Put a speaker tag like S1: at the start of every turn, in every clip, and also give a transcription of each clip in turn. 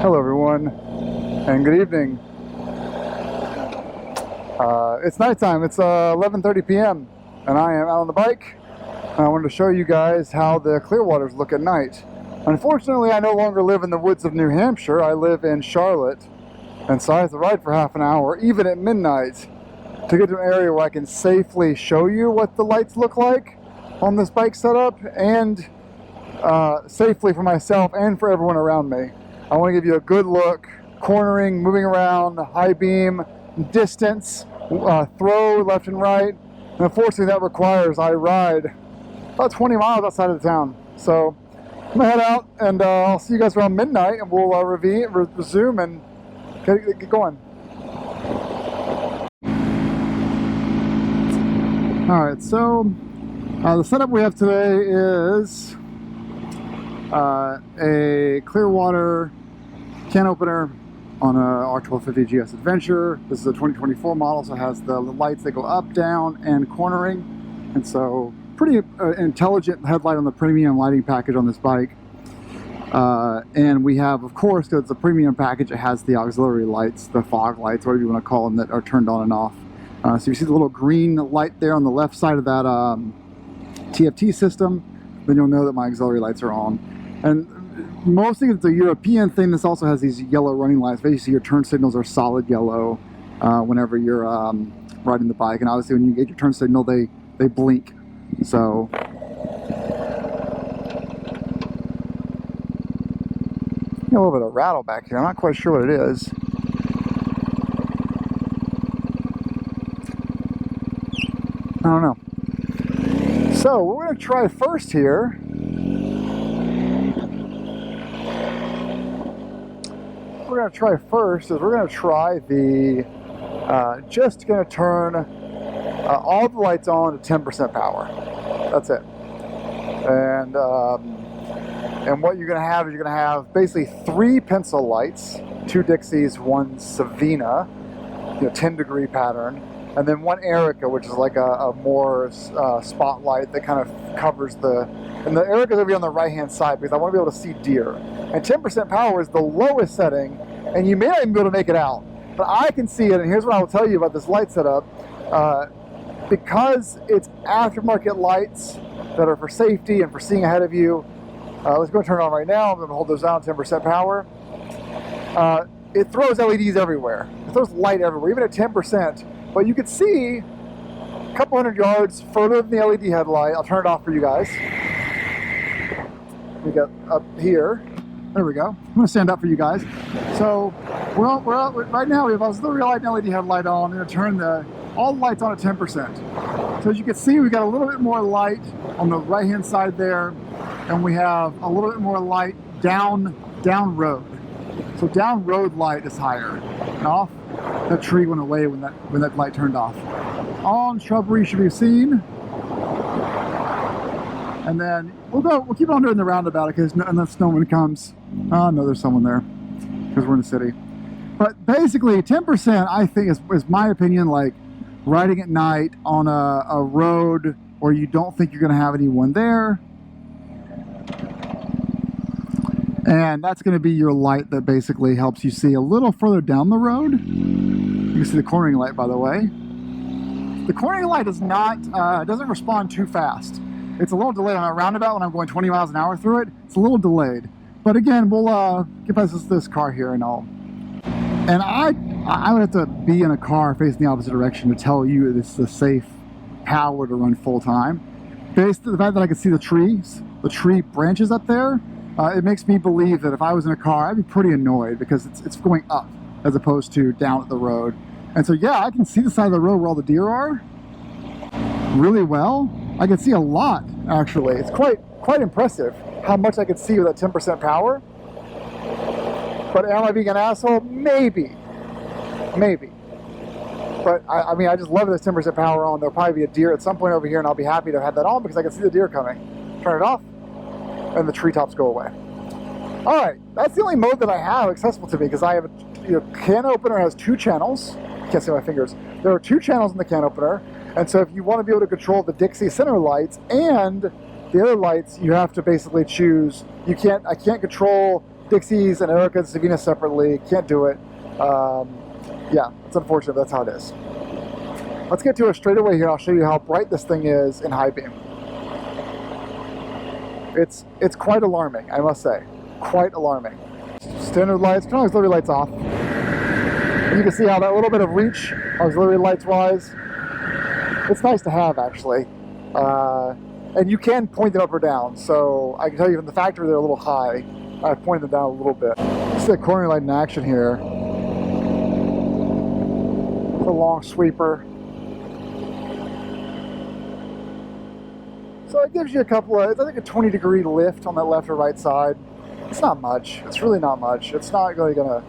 S1: Hello everyone, and good evening. It's nighttime. It's 11:30 p.m. and I am out on the bike. I wanted to show you guys how the Clearwaters look at night. Unfortunately, I no longer live in the woods of New Hampshire. I live in Charlotte, and so I have to ride for half an hour, even at midnight, to get to an area where I can safely show you what the lights look like on this bike setup, and safely for myself and for everyone around me. I want to give you a good look, cornering, moving around, high beam, distance, throw left and right. And unfortunately that requires I ride about 20 miles outside of the town. So I'm gonna head out, and I'll see you guys around midnight, and we'll resume and get going. Alright, so the setup we have today is a Clearwater can opener on a R1250GS Adventure. This is a 2024 model, so it has the lights that go up, down, and cornering. And so pretty intelligent headlight on the premium lighting package on this bike. And we have, of course, because it's a premium package, it has the auxiliary lights, the fog lights, whatever you want to call them, that are turned on and off. So you see the little green light there on the left side of that TFT system, then you'll know that my auxiliary lights are on. And mostly it's a European thing. This also has these yellow running lights. Basically your turn signals are solid yellow whenever you're riding the bike, and obviously when you get your turn signal they blink. So a little bit of rattle back here. I'm not quite sure what it is. I don't know. So what we're going to try first here, we're going to try the, just going to turn all the lights on to 10% power. That's it. And what you're going to have is you're going to have basically 3 pencil lights, 2 Dixis, 1 Sevina, 10-degree pattern, and then 1 Erica, which is like a more spotlight that kind of covers and the Erica is going to be on the right-hand side because I want to be able to see deer. And 10% power is the lowest setting, and you may not even be able to make it out. But I can see it, and here's what I will tell you about this light setup. Because it's aftermarket lights that are for safety and for seeing ahead of you. Let's go turn it on right now. I'm going to hold those down 10% power. It throws LEDs everywhere. It throws light everywhere, even at 10%. But you can see a couple hundred yards further than the LED headlight. I'll turn it off for you guys. We got up here. There we go. I'm going to stand up for you guys. So we're out right now. We have auxiliary light and LED headlight on. I'm going to turn all the lights on at 10%. So as you can see, we got a little bit more light on the right-hand side there, and we have a little bit more light down road. So down road light is higher. And off, that tree went away when that light turned off. On shrubbery should be seen. And then we'll keep on doing the roundabout because unless no one comes. Oh no, there's someone there because we're in the city. But basically 10% I think is my opinion, like riding at night on a road where you don't think you're going to have anyone there. And that's going to be your light that basically helps you see a little further down the road. You can see the cornering light, by the way. The cornering light does not doesn't respond too fast. It's a little delayed on a roundabout when I'm going 20 miles an hour through it. It's a little delayed. But again, we'll get past this car here and all. And I would have to be in a car facing the opposite direction to tell you this is a safe power to run full time. Based on the fact that I can see the trees, the tree branches up there, it makes me believe that if I was in a car, I'd be pretty annoyed because it's going up as opposed to down at the road. And so yeah, I can see the side of the road where all the deer are really well. I can see a lot, actually. It's quite impressive how much I can see with that 10% power. But am I being an asshole? Maybe. But I mean, I just love this 10% power on. There'll probably be a deer at some point over here, and I'll be happy to have that on because I can see the deer coming. Turn it off, and the treetops go away. All right, that's the only mode that I have accessible to me because I have a can opener has 2 channels. Can't see my fingers. There are 2 channels in the can opener, and so if you want to be able to control the Dixi center lights and the other lights, you have to basically choose. I can't control Dixi's and Erica and Sevina separately. Can't do it. Yeah, it's unfortunate. That's how it is. Let's get to a straightaway here. I'll show you how bright this thing is in high beam. It's quite alarming, I must say. Quite alarming. Standard lights, turn auxiliary lights off. And you can see how that little bit of reach, auxiliary lights wise, it's nice to have actually. And you can point them up or down. So I can tell you from the factory they're a little high. I've pointed them down a little bit. This is the corner light in action here. It's a long sweeper. So it gives you a couple of, I think a 20-degree lift on that left or right side. It's not much. It's really not much. It's not really gonna,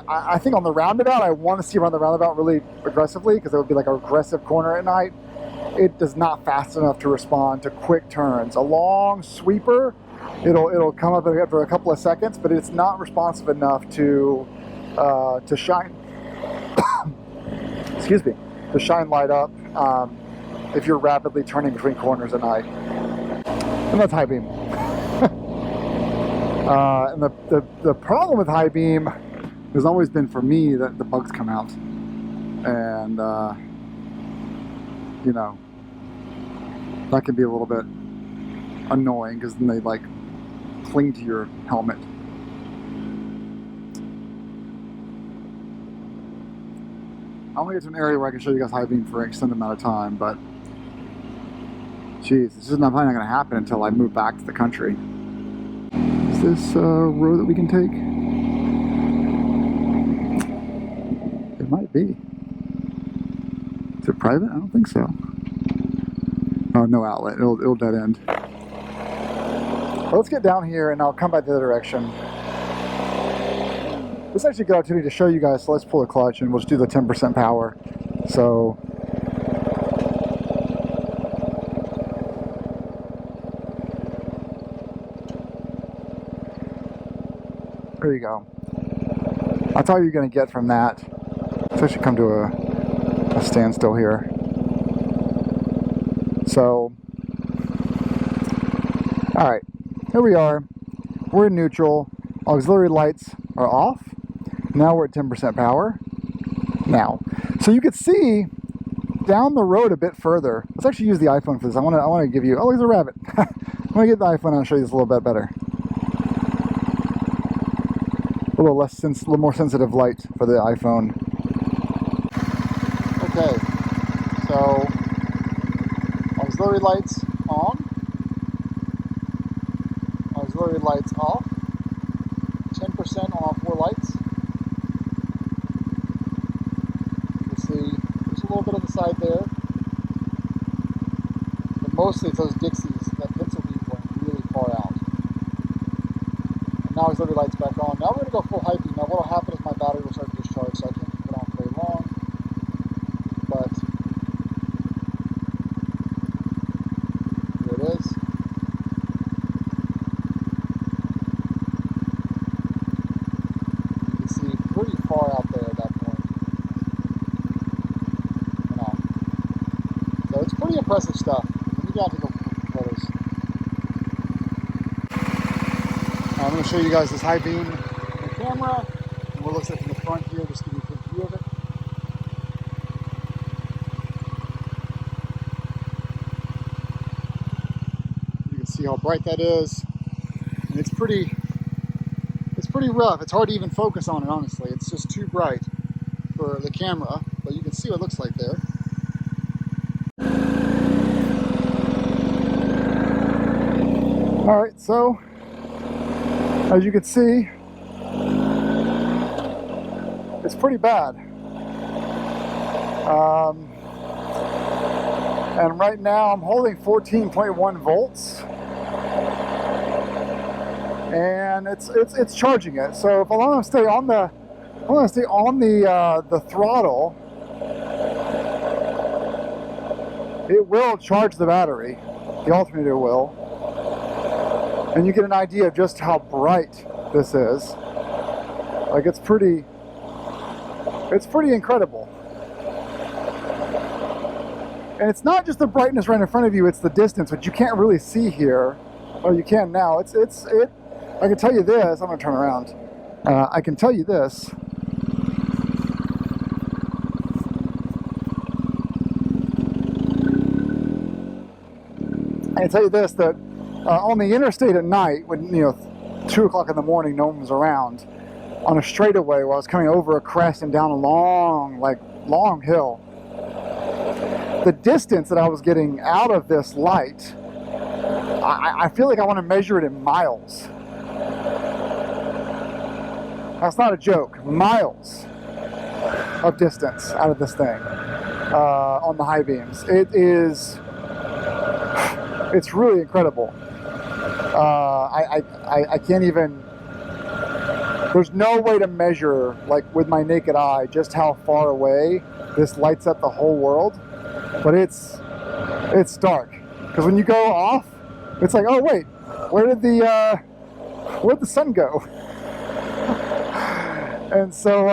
S1: I think on the roundabout, I want to see around the roundabout really aggressively because it would be like a aggressive corner at night. It does not fast enough to respond to quick turns. A long sweeper, it'll come up after a couple of seconds, but it's not responsive enough to shine. Excuse me, to shine light up if you're rapidly turning between corners at night. And that's high beam. And the problem with high beam has always been for me that the bugs come out, and you know, that can be a little bit annoying because then they like cling to your helmet. I want to get to an area where I can show you guys high beam for an extended amount of time, but geez, this is probably not going to happen until I move back to the country. Is this a road that we can take? It might be. Is it private? I don't think so. Oh, no outlet. It'll dead end. Well, let's get down here and I'll come back the other direction. This is actually a good opportunity to show you guys, so let's pull the clutch and we'll just do the 10% power. So, there you go. That's all you're going to get from that. Let's actually come to a standstill here. So, alright, here we are. We're in neutral. Auxiliary lights are off. Now we're at 10% power. Now, so you can see down the road a bit further. Let's actually use the iPhone for this. I want to give you. Oh, there's a rabbit. I'm going to get the iPhone and I'll show you this a little bit better. A little more sensitive light for the iPhone. Okay, so auxiliary lights on. Auxiliary lights off. 10% on all four lights. You can see there's a little bit on the side there, but mostly it's those Dixis, that pencil beam going really far out. And now auxiliary lights back on. Now we're going to go full high beam. Now what will happen is my battery will start to discharge, so I can't keep it on very long. But here it is. Pretty far out there at that point. So it's pretty impressive stuff. Let me go out and take a photos. I'm going to show you guys this high beam on the camera and what it looks like from the front here, just to give you a quick view of it. You can see how bright that is, and it's pretty rough. It's hard to even focus on it, honestly. It's just too bright for the camera, but you can see what it looks like there. Alright, so as you can see, it's pretty bad. And right now I'm holding 14.1 volts. And it's charging it. So if I want to stay on the throttle, it will charge the battery. The alternator will, and you get an idea of just how bright this is. Like it's pretty incredible. And it's not just the brightness right in front of you; it's the distance, which you can't really see here. Oh, you can now. I can tell you this, I'm gonna turn around. I can tell you this. I can tell you this, that on the interstate at night, when 2 o'clock in the morning, no one was around, on a straightaway where I was coming over a crest and down a long hill, the distance that I was getting out of this light, I feel like I want to measure it in miles. That's not a joke. Miles of distance out of this thing on the high beams. It's really incredible. I can't even, there's no way to measure, like with my naked eye, just how far away this lights up the whole world. But it's dark. Because when you go off, it's like, oh wait, where'd the sun go? And so,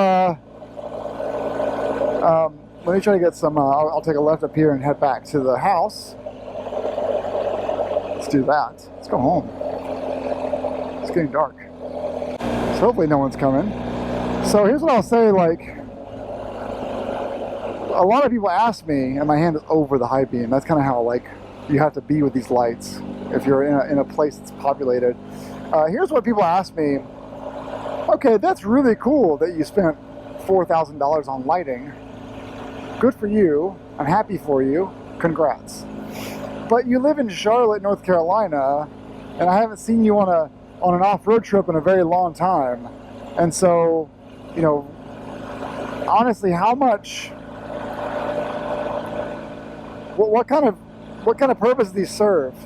S1: let me try to get some, I'll take a left up here and head back to the house. Let's do that. Let's go home. It's getting dark. So hopefully no one's coming. So here's what I'll say, like, a lot of people ask me, and my hand is over the high beam. That's kind of how, like, you have to be with these lights if you're in a place that's populated. Here's what people ask me. Okay, that's really cool that you spent $4,000 on lighting. Good for you. I'm happy for you. Congrats. But you live in Charlotte, North Carolina, and I haven't seen you on an off-road trip in a very long time. And so, honestly, how much, what kind of purpose do these serve?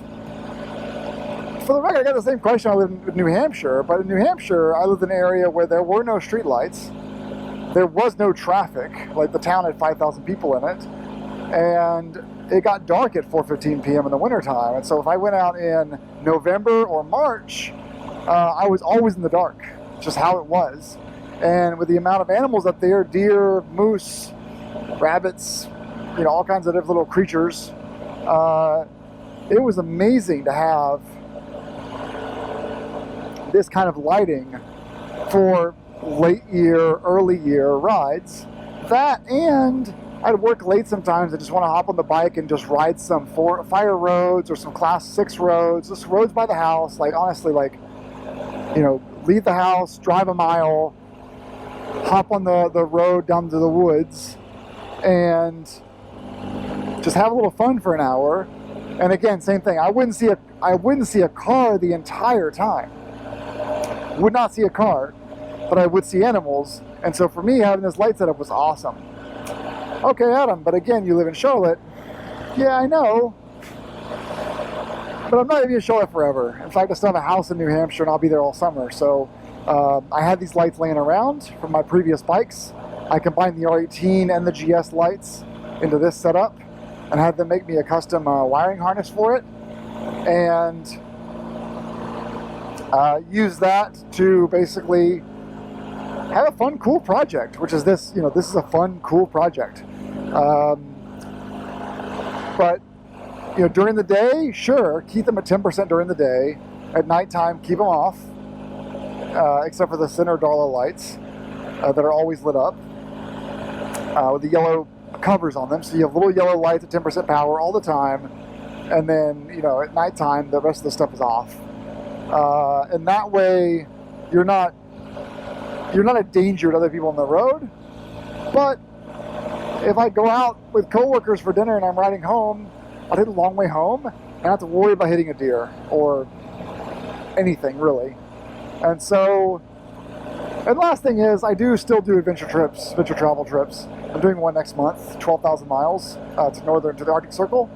S1: For the record, I got the same question. I live in New Hampshire, but in New Hampshire, I lived in an area where there were no streetlights. There was no traffic. Like, the town had 5,000 people in it. And it got dark at 4:15 p.m. in the wintertime. And so if I went out in November or March, I was always in the dark, just how it was. And with the amount of animals up there, deer, moose, rabbits, all kinds of different little creatures, it was amazing to have this kind of lighting for late year, early year rides. That, and I'd work late sometimes. I just want to hop on the bike and just ride some fire roads or some class 6 roads, just roads by the house. Like, honestly, like, leave the house, drive a mile, hop on the road down to the woods, and just have a little fun for an hour. And again, same thing. I wouldn't see a car the entire time. Would not see a car, but I would see animals. And so for me, having this light setup was awesome. Okay, Adam, but again, you live in Charlotte. Yeah, I know. But I'm not going to be in Charlotte forever. In fact, I still have a house in New Hampshire, and I'll be there all summer. So I had these lights laying around from my previous bikes. I combined the R18 and the GS lights into this setup and had them make me a custom wiring harness for it. And use that to basically have a fun, cool project, which is this. This is a fun, cool project. But during the day, sure, keep them at 10% during the day. At nighttime, keep them off, except for the center dollar lights that are always lit up with the yellow covers on them. So you have little yellow lights at 10% power all the time, and then at nighttime the rest of the stuff is off. And that way, you're not a danger to other people on the road. But if I go out with coworkers for dinner and I'm riding home, I'll take a long way home and I have to worry about hitting a deer or anything really. And so, and last thing is, I do still do adventure travel trips. I'm doing one next month, 12,000 miles to the Arctic Circle.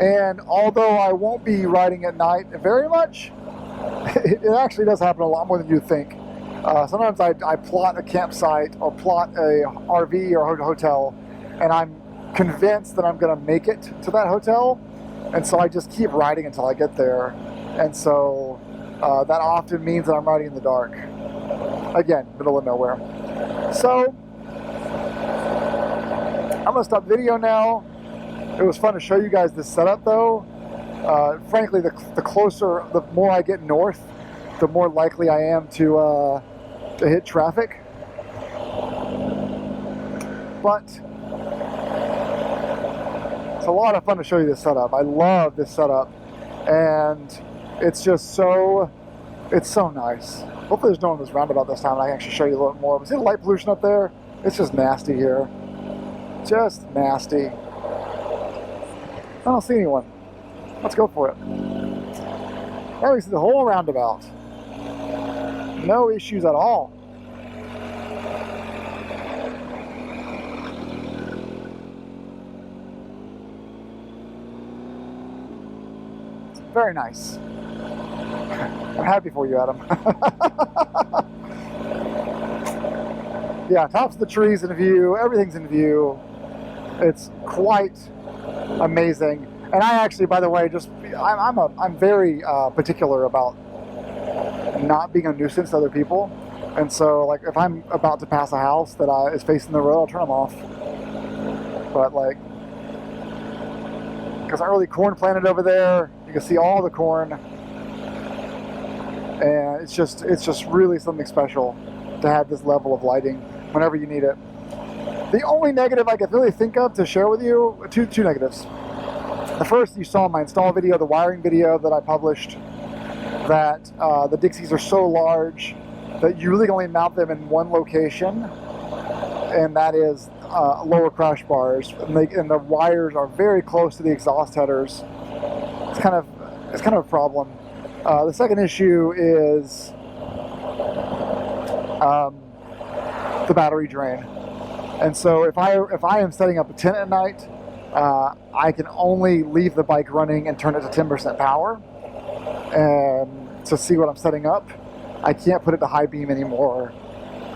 S1: And although I won't be riding at night very much, it actually does happen a lot more than you think. Sometimes I plot a campsite or plot a RV or a hotel, and I'm convinced that I'm going to make it to that hotel, and so I just keep riding until I get there. And so that often means that I'm riding in the dark. Again, middle of nowhere. So I'm going to stop the video now. It was fun to show you guys this setup though. Frankly, the more I get north, the more likely I am to hit traffic. But it's a lot of fun to show you this setup. I love this setup, and it's just so nice. Hopefully there's no one in this roundabout this time and I can actually show you a little more. But see the light pollution up there? It's just nasty here. Just nasty. I don't see anyone. Let's go for it. Now we see the whole roundabout. No issues at all. Very nice. I'm happy for you, Adam. Yeah, tops of the trees in view, everything's in view. It's quite amazing. And I actually, by the way, I'm very particular about not being a nuisance to other people. And so, like, if I'm about to pass a house that is facing the road, I'll turn them off. But like, because early corn planted over there, you can see all the corn. And it's just really something special to have this level of lighting whenever you need it. The only negative I could really think of to share with you, two negatives. The first, you saw in my install video, the wiring video that I published, that the Dixis are so large that you really can only mount them in one location, and that is lower crash bars, and the wires are very close to the exhaust headers. It's kind of a problem. The second issue is the battery drain. And so if I am setting up a tent at night, I can only leave the bike running and turn it to 10% power and to see what I'm setting up. I can't put it to high beam anymore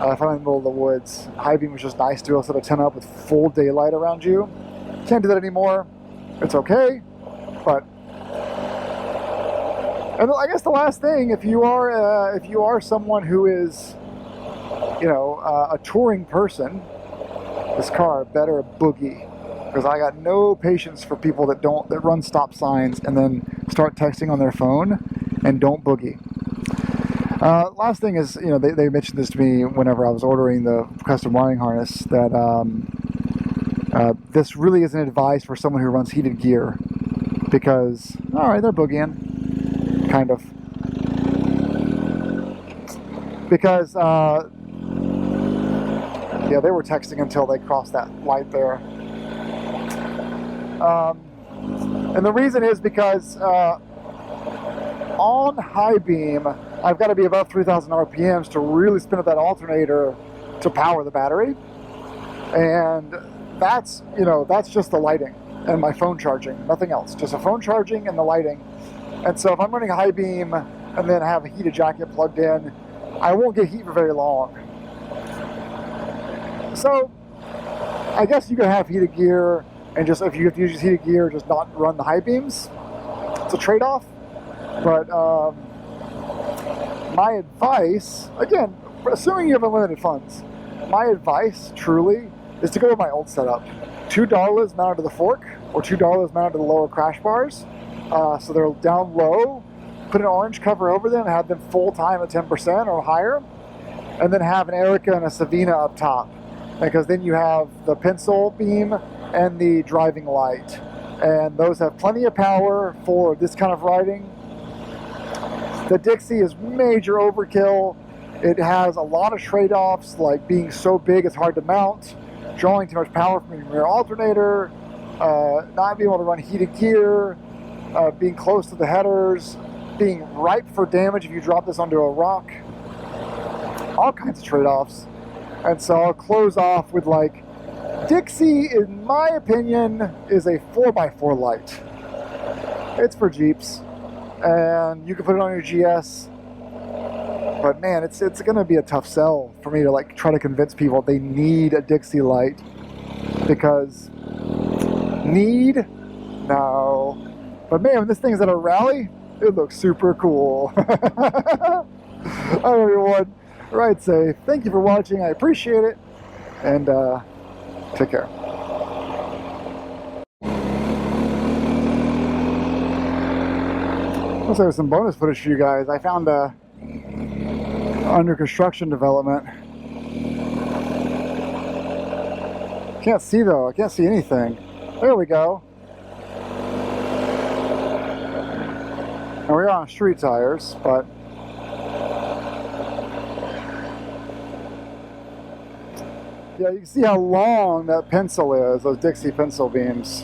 S1: if I'm in the middle of the woods. High beam was just nice to be able to set a tent up with full daylight around you. Can't do that anymore. It's okay, but. And I guess the last thing, if you are someone who is, a touring person, this car better boogie, because I got no patience for people that run stop signs and then start texting on their phone and don't boogie. Last thing is, they mentioned this to me whenever I was ordering the custom wiring harness, that this really isn't advised for someone who runs heated gear, because all right, they're boogieing. Kind of, because yeah, they were texting until they crossed that light there, and the reason is because on high beam I've got to be above 3,000 RPMs to really spin up that alternator to power the battery, and that's just the lighting and my phone charging, nothing else, just a phone charging and the lighting. And so if I'm running a high beam and then have a heated jacket plugged in, I won't get heat for very long. So I guess you can have heated gear and just, if you have to use heated gear, just not run the high beams. It's a trade-off. But my advice, again, assuming you have unlimited funds, my advice truly is to go with my old setup. $2 mounted to the fork or $2 mounted to the lower crash bars. So they're down low, put an orange cover over them, have them full time at 10% or higher, and then have an Erica and a Sevina up top, because then you have the pencil beam and the driving light, and those have plenty of power for this kind of riding. The Dixi is major overkill. It has a lot of trade-offs, like being so big it's hard to mount, drawing too much power from your rear alternator, not being able to run heated gear, being close to the headers, being ripe for damage if you drop this onto a rock, all kinds of trade-offs. And so I'll close off with, like, Dixi, in my opinion, is a 4x4 light. It's for Jeeps, and you can put it on your GS, but man, it's going to be a tough sell for me to like try to convince people they need a Dixi light, because no. But man, when this thing's at a rally, it looks super cool. All right, everyone. Ride safe. Thank you for watching. I appreciate it. And take care. Looks like there's some bonus footage for you guys. I found under construction development. Can't see though, I can't see anything. There we go. And we're on street tires, but yeah, you can see how long that pencil is, those Dixi pencil beams.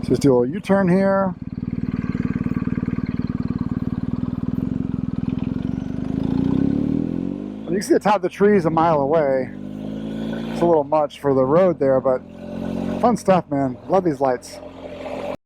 S1: Just do a little U-turn here. You can see the top of the trees a mile away. It's a little much for the road there, but fun stuff, man. Love these lights.